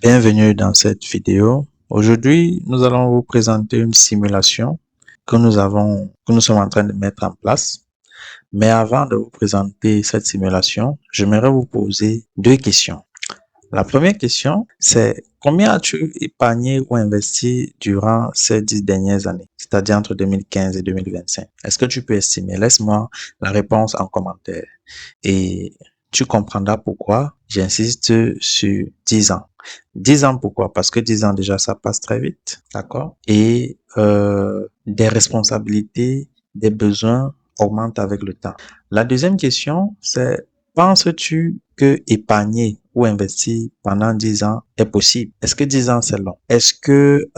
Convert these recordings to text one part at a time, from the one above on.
Bienvenue dans cette vidéo. Aujourd'hui, nous allons vous présenter une simulation que nous sommes en train de mettre en place. Mais avant de vous présenter cette simulation, j'aimerais vous poser deux questions. La première question, c'est combien as-tu épargné ou investi durant ces 10 dernières années, c'est-à-dire entre 2015 et 2025? Est-ce que tu peux estimer? Laisse-moi la réponse en commentaire et tu comprendras pourquoi j'insiste sur 10 ans. 10 ans pourquoi? Parce que 10 ans déjà ça passe très vite, d'accord? Et des responsabilités, des besoins augmentent avec le temps. La deuxième question, c'est penses-tu que épargner ou investir pendant 10 ans est possible? Est-ce que 10 ans c'est long? Est-ce que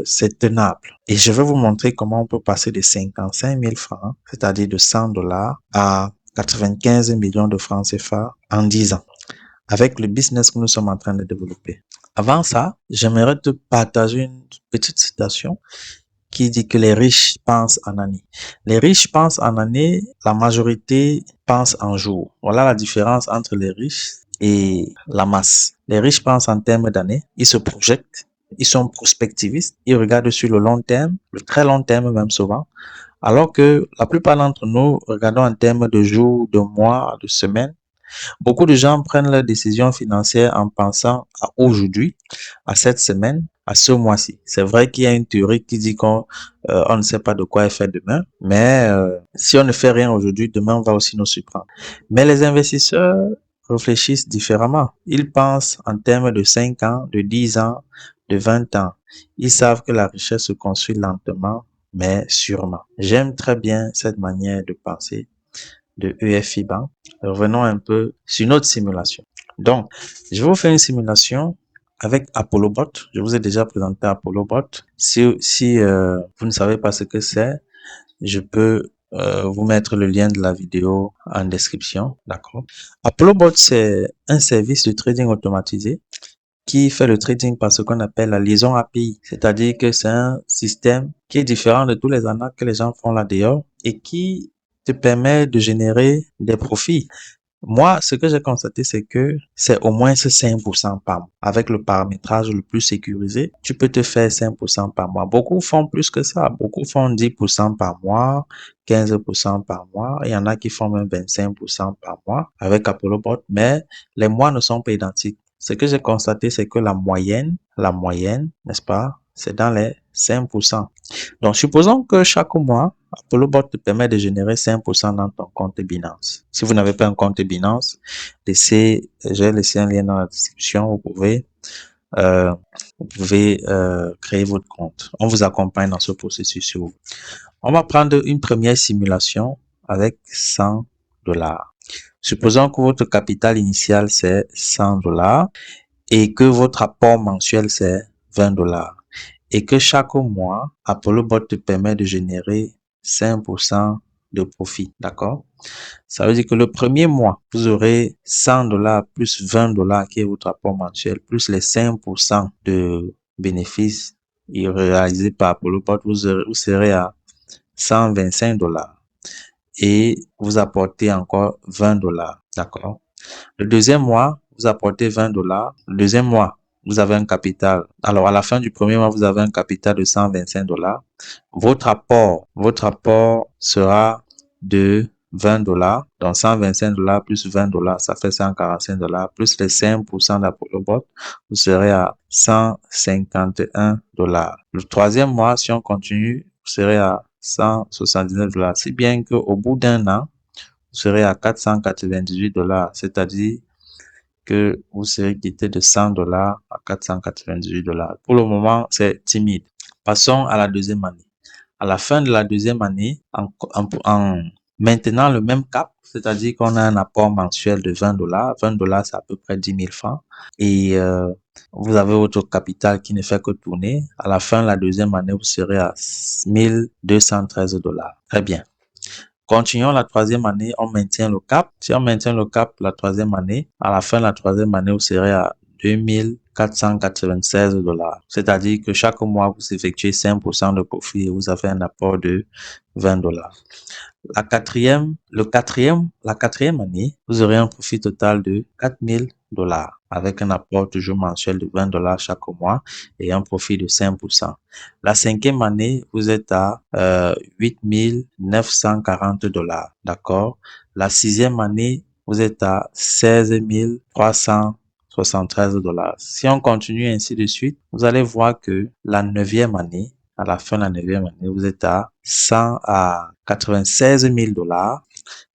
c'est tenable? Et je vais vous montrer comment on peut passer de 55 000 francs, c'est-à-dire de 100 $ à 95 millions de francs CFA en 10 ans, avec le business que nous sommes en train de développer. Avant ça, j'aimerais te partager une petite citation qui dit que les riches pensent en année. Les riches pensent en année, la majorité pense en jour. Voilà la différence entre les riches et la masse. Les riches pensent en termes d'années, ils se projettent, ils sont prospectivistes, ils regardent sur le long terme, le très long terme même souvent, alors que la plupart d'entre nous regardons en termes de jours, de mois, de semaines. Beaucoup de gens prennent leurs décisions financières en pensant à aujourd'hui, à cette semaine, à ce mois-ci. C'est vrai qu'il y a une théorie qui dit qu'on ne sait pas de quoi est fait demain, mais si on ne fait rien aujourd'hui, demain on va aussi nous surprendre. Mais les investisseurs réfléchissent différemment. Ils pensent en termes de 5 ans, de 10 ans, de 20 ans. Ils savent que la richesse se construit lentement, mais sûrement. J'aime très bien cette manière de penser de EFI Bank. Revenons un peu sur notre simulation. Donc, je vais vous faire une simulation avec ApolloBot. Je vous ai déjà présenté ApolloBot. Si vous ne savez pas ce que c'est, je peux vous mettre le lien de la vidéo en description. D'accord. ApolloBot, c'est un service de trading automatisé qui fait le trading par ce qu'on appelle la liaison API. C'est-à-dire que c'est un système qui est différent de tous les arnaques que les gens font là dehors et qui te permet de générer des profits. Moi, ce que j'ai constaté, c'est que c'est au moins 5% par mois. Avec le paramétrage le plus sécurisé, tu peux te faire 5% par mois. Beaucoup font plus que ça. Beaucoup font 10% par mois, 15% par mois. Il y en a qui font même 25% par mois avec ApolloBot, mais les mois ne sont pas identiques. Ce que j'ai constaté, c'est que la moyenne, n'est-ce pas, c'est dans les 5%. Donc, supposons que chaque mois, ApolloBot te permet de générer 5% dans ton compte Binance. Si vous n'avez pas un compte Binance, j'ai laissé un lien dans la description. Vous pouvez créer votre compte. On vous accompagne dans ce processus. On va prendre une première simulation avec 100 $. Supposons que votre capital initial c'est 100 $ et que votre apport mensuel c'est 20 $ et que chaque mois, ApolloBot te permet de générer 5% de profit, d'accord? Ça veut dire que le premier mois, vous aurez 100 $ plus 20 $ qui est votre apport mensuel, plus les 5% de bénéfices réalisés par ApolloBot, vous serez à 125 $ et vous apportez encore 20 $, d'accord? Le deuxième mois, vous apportez 20 $. Le deuxième mois, vous avez un capital. Alors, à la fin du premier mois, vous avez un capital de 125 $. Votre apport sera de 20 $. Donc, 125 $ plus 20 $, ça fait 145 $. Plus les 5% d'ApolloBot, vous serez à 151 $. Le troisième mois, si on continue, vous serez à 179 $. Si bien qu'au bout d'un an, vous serez à 498 $, c'est-à-dire que vous serez quitté de 100 $ à 498 $. Pour le moment, c'est timide. Passons à la deuxième année. À la fin de la deuxième année, en maintenant le même cap, c'est-à-dire qu'on a un apport mensuel de 20 $. 20 $, c'est à peu près 10 000 francs. Et vous avez votre capital qui ne fait que tourner. À la fin de la deuxième année, vous serez à 1213 $. Très bien. Continuons la troisième année, on maintient le cap. Si on maintient le cap la troisième année, à la fin de la troisième année, vous serez à 2496 $. C'est-à-dire que chaque mois, vous effectuez 5% de profit et vous avez un apport de 20 $. La quatrième année, vous aurez un profit total de 4000 $. avec un apport toujours mensuel de $20 chaque mois et un profit de 5%. La cinquième année, vous êtes à 8 940 $, d'accord? La sixième année, vous êtes à 16 373 $. Si on continue ainsi de suite, vous allez voir que la neuvième année, à la fin de la neuvième année, vous êtes à 96 000 $.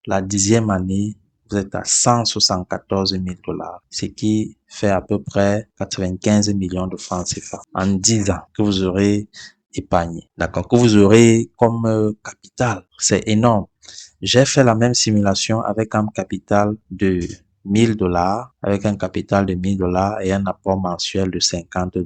La dixième année, vous êtes à 174 000 $, ce qui fait à peu près 95 millions de francs CFA en 10 ans que vous aurez épargné, d'accord, que vous aurez comme capital. C'est énorme. J'ai fait la même simulation avec un capital de 1000 $, avec un capital de 1000 $ et un apport mensuel de 50 $.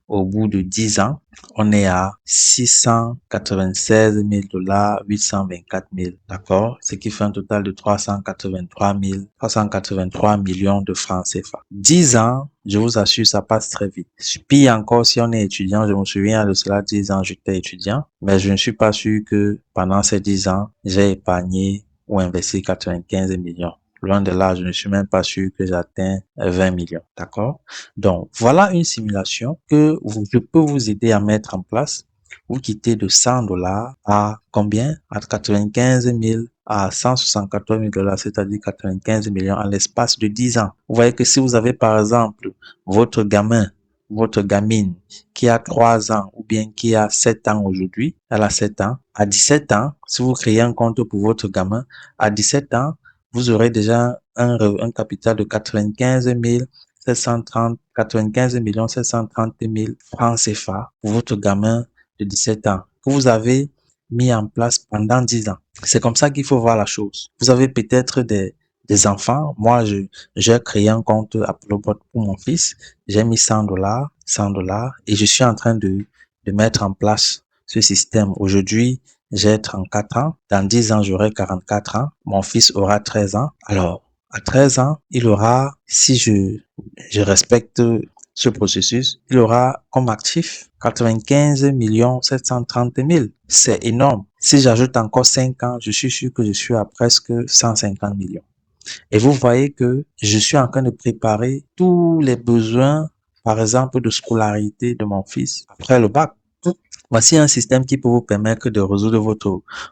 Au bout de 10 ans, on est à 696 000 $, 824 000, d'accord? Ce qui fait un total de 383 millions de francs CFA. 10 ans, je vous assure, ça passe très vite. Puis encore, si on est étudiant, je me souviens de cela, 10 ans, j'étais étudiant, mais je ne suis pas sûr que pendant ces 10 ans, j'ai épargné ou investi 95 millions. Loin de là, je ne suis même pas sûr que j'atteins 20 millions, d'accord? Donc, voilà une simulation que je peux vous aider à mettre en place. Vous quittez de 100 $ à combien? À 95 000 à 174 000 $, c'est-à-dire 95 millions en l'espace de 10 ans. Vous voyez que si vous avez par exemple votre gamin, votre gamine qui a 3 ans ou bien qui a 7 ans aujourd'hui, elle a 7 ans. À 17 ans, si vous créez un compte pour votre gamin, à 17 ans, vous aurez déjà un capital de 95 730 000 francs CFA pour votre gamin de 17 ans que vous avez mis en place pendant 10 ans. C'est comme ça qu'il faut voir la chose. Vous avez peut-être des enfants. Moi, j'ai créé un compte Applebot pour mon fils. J'ai mis 100 $, 100 $ et je suis en train de mettre en place ce système. Aujourd'hui, j'ai 34 ans. Dans 10 ans, j'aurai 44 ans. Mon fils aura 13 ans. Alors, à 13 ans, il aura, si je respecte ce processus, il aura comme actif 95 730 000. C'est énorme. Si j'ajoute encore 5 ans, je suis sûr que je suis à presque 150 millions. Et vous voyez que je suis en train de préparer tous les besoins, par exemple, de scolarité de mon fils après le bac. Voici un système qui peut vous permettre de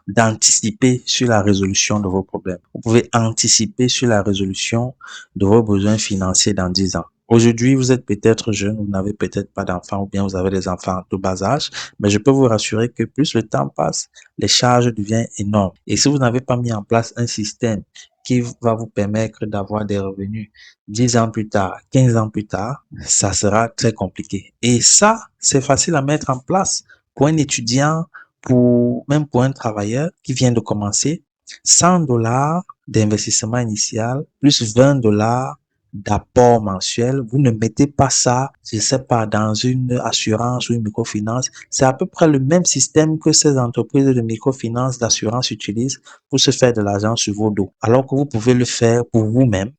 d'anticiper sur la résolution de vos problèmes. Vous pouvez anticiper sur la résolution de vos besoins financiers dans 10 ans. Aujourd'hui, vous êtes peut-être jeune, vous n'avez peut-être pas d'enfants ou bien vous avez des enfants en tout bas âge, mais je peux vous rassurer que plus le temps passe, les charges deviennent énormes. Et si vous n'avez pas mis en place un système qui va vous permettre d'avoir des revenus 10 ans plus tard, 15 ans plus tard, ça sera très compliqué. Et ça, c'est facile à mettre en place pour un étudiant, même pour un travailleur qui vient de commencer. 100 $ d'investissement initial plus 20 $ d'apport mensuel. Vous ne mettez pas ça, je sais pas, dans une assurance ou une microfinance. C'est à peu près le même système que ces entreprises de microfinance, d'assurance utilisent pour se faire de l'argent sur vos dos. Alors que vous pouvez le faire pour vous-même.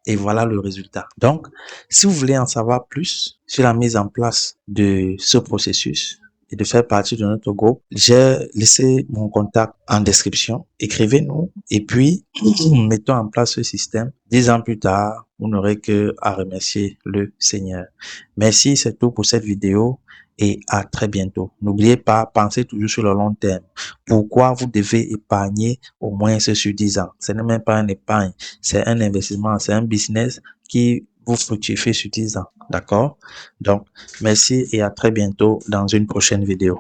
Et voilà le résultat. Donc, si vous voulez en savoir plus sur la mise en place de ce processus et de faire partie de notre groupe, j'ai laissé mon contact en description. Écrivez-nous et puis mettons en place ce système. 10 ans plus tard, vous n'aurez que à remercier le Seigneur. Merci, c'est tout pour cette vidéo et à très bientôt. N'oubliez pas, pensez toujours sur le long terme. Pourquoi vous devez épargner au moins sur 10 ans? Ce n'est même pas un épargne, c'est un investissement, c'est un business qui vous fructifie sur 10 ans. D'accord? Donc, merci et à très bientôt dans une prochaine vidéo.